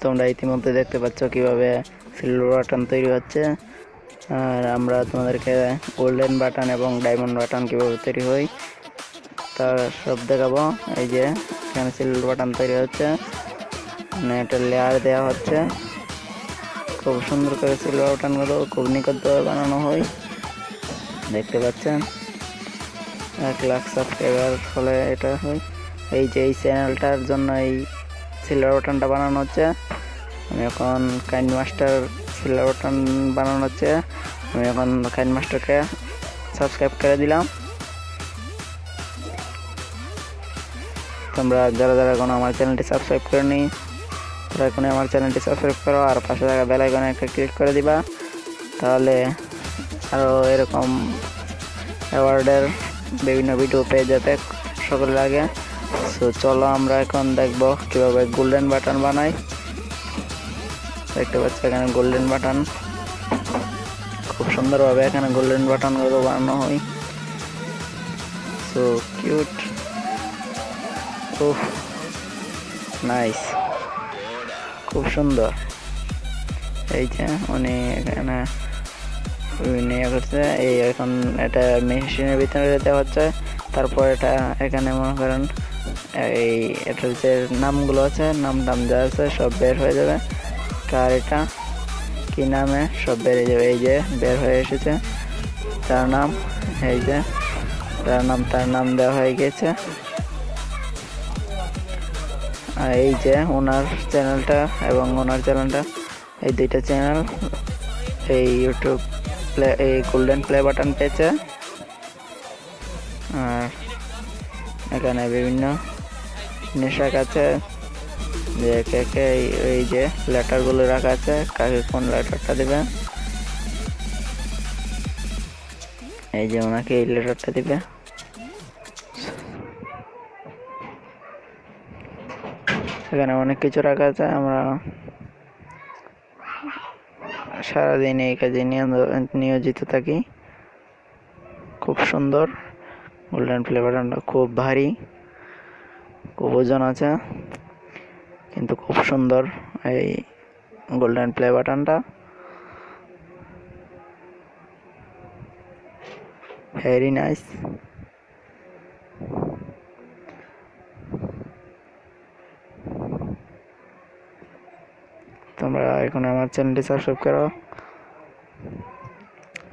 তোমরা ইতিমধ্যে দেখতে পাচ্ছ কিভাবে সিলভার বাটন তৈরি হচ্ছে, আর আমরা তোমাদেরকে গোল্ডেন বাটন এবং ডায়মন্ড বাটন কিভাবে তৈরি হয় তার সব দেখাবো। এই যে এখানে সিলভার বাটন তৈরি হচ্ছে, মানে একটা লেয়ার দেওয়া হচ্ছে। খুব সুন্দর করে সিলভার বাটনগুলো খুব নিখুঁতভাবে বানানো হয়, দেখতে পাচ্ছেন। 1 লাখ সাবস্ক্রাইবার হলে এটা হয়। এই যে এই চ্যানেলটার জন্য এই সিলভার বাটনটা বানানো হচ্ছে। আমি এখন কাইন মাস্টার সিলভার বাটন বানানো হচ্ছে। আমি এখন কাইন মাস্টারকে সাবস্ক্রাইব করে দিলাম। তোমরা যারা যারা এখন আমার চ্যানেলটি সাবস্ক্রাইব করেনি তারা এখন আমার চ্যানেলটি সাবস্ক্রাইব করো, আর পাশে থাকা বেল আইকনে একটা ক্লিক করে দিবা, তাহলে আরও এরকম অ্যাওয়ার্ডের বিভিন্ন ভিডিও পেয়ে যেতে সকলের আগে। সো চলো আমরা এখন দেখবো কীভাবে গোল্ডেন বাটন বানাই। দেখতে পাচ্ছি এখানে গোল্ডেন বাটন, খুব সুন্দরভাবে এখানে গোল্ডেন বাটনগুলো বানানো হয়। সো কিউট, খুব নাইস, খুব সুন্দর। এই যে উনি এখানে নিয়ে করছে, এই এখন এটা মেশিনের ভিতরে দেওয়া হচ্ছে। তারপর এটা এখানে মনে করেন এই এটার যে নামগুলো আছে, নাম যা আছে সব বের হয়ে যাবে। কার এটা কি নামে সব বেরিয়ে যাবে। এই যে বের হয়ে এসেছে তার নাম, এই যে তার নাম দেওয়া হয়ে গেছে। আর এই যে ওনার চ্যানেলটা এবং ওনার চ্যানেলটা, এই দুইটা চ্যানেল এই ইউটিউব এই গোল্ডেন প্লে বাটন পেয়েছে। আর এখানে বিভিন্ন নেশাক আছে, যে কে এই যে লেটারগুলো রাখা আছে, কাকে কোন লেটারটা দেবে। এই যে ওনাকে এই লেটারটা দিবে। এখানে অনেক কিছু রাখা আছে। আমরা সারাদিন এই কাজে নিয়োজিত থাকি। খুব সুন্দর গোল্ডেন প্লে বাটনটা, খুব ভারী, খুব ওজন আছে, কিন্তু খুব সুন্দর এই গোল্ডেন প্লে বাটনটা। Very nice. তোমরা এখন আমার চ্যানেলটি সাবস্ক্রাইব করো,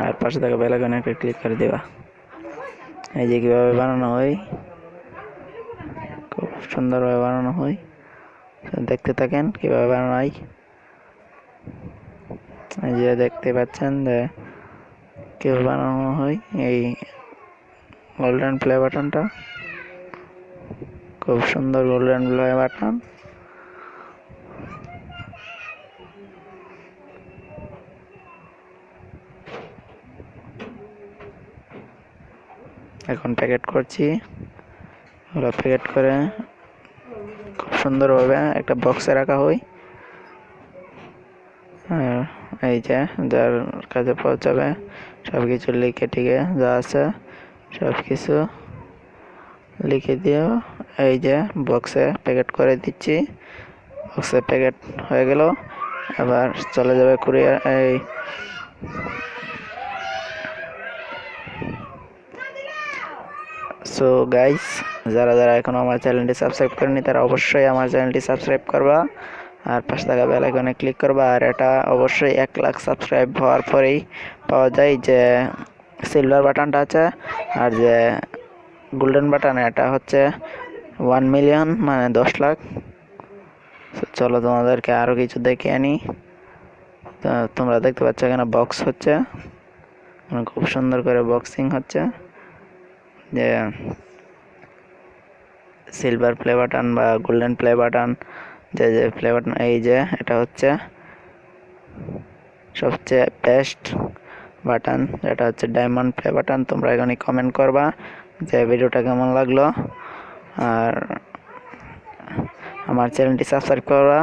আর পাশে থাকা বেল আইকনে একটা ক্লিক করে দেবা। এই যে কীভাবে বানানো হয়, খুব সুন্দরভাবে বানানো হয়, দেখতে থাকেন কীভাবে বানানো হয়। এই যে দেখতে পাচ্ছেন যে কীভাবে বানানো হয় এই গোল্ডেন প্লে বাটনটা, খুব সুন্দর গোল্ডেন প্লে বাটন। এখন প্যাকেট করছি, ওরা প্যাকেট করে খুব সুন্দরভাবে একটা বক্সে রাখা হয়। এই যে যার কাছে পৌঁছাবে সব কিছু লিখে টিকে যা আছে সব কিছু লিখে দিও। এই যে বক্সে প্যাকেট করে দিচ্ছি, বক্সে প্যাকেট হয়ে গেল। এবার চলে যাবে কুরিয়ার। এই সো গাইস, যারা যারা এখনো আমার চ্যানেলটি সাবস্ক্রাইব করেনি তারা অবশ্যই আমার চ্যানেলটি সাবস্ক্রাইব করবা, আর পাশে থাকা বেল আইকনে ক্লিক করবা। আর এটা অবশ্যই 1 লাখ সাবস্ক্রাইব হওয়ার পরেই পাওয়া যায় যে সিলভার বাটনটা আছে, আর যে গোল্ডেন বাটন এটা হচ্ছে 1 মিলিয়ন, মানে 10 লাখ। চলো তোমাদেরকে আরও কিছু দেখে আনি। তোমরা দেখতে পাচ্ছ এখানে বক্স হচ্ছে, খুব সুন্দর করে বক্সিং হচ্ছে। যে সিলভার প্লে বাটন বা গোল্ডেন প্লে বাটন, যে প্লে বাটন, এই যে এটা হচ্ছে সবচেয়ে বেস্ট বাটন, এটা হচ্ছে ডায়মন্ড প্লে বাটন। তোমরা এখানে কমেন্ট করবা যে ভিডিওটা কেমন লাগলো, আর আমার চ্যানেলটি সাবস্ক্রাইব করা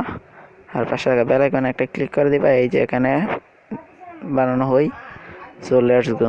আর পাশে থাকা বেল আইকনে একটা ক্লিক করে দিবা। এই যে এখানে বানানো হয়। So let's go.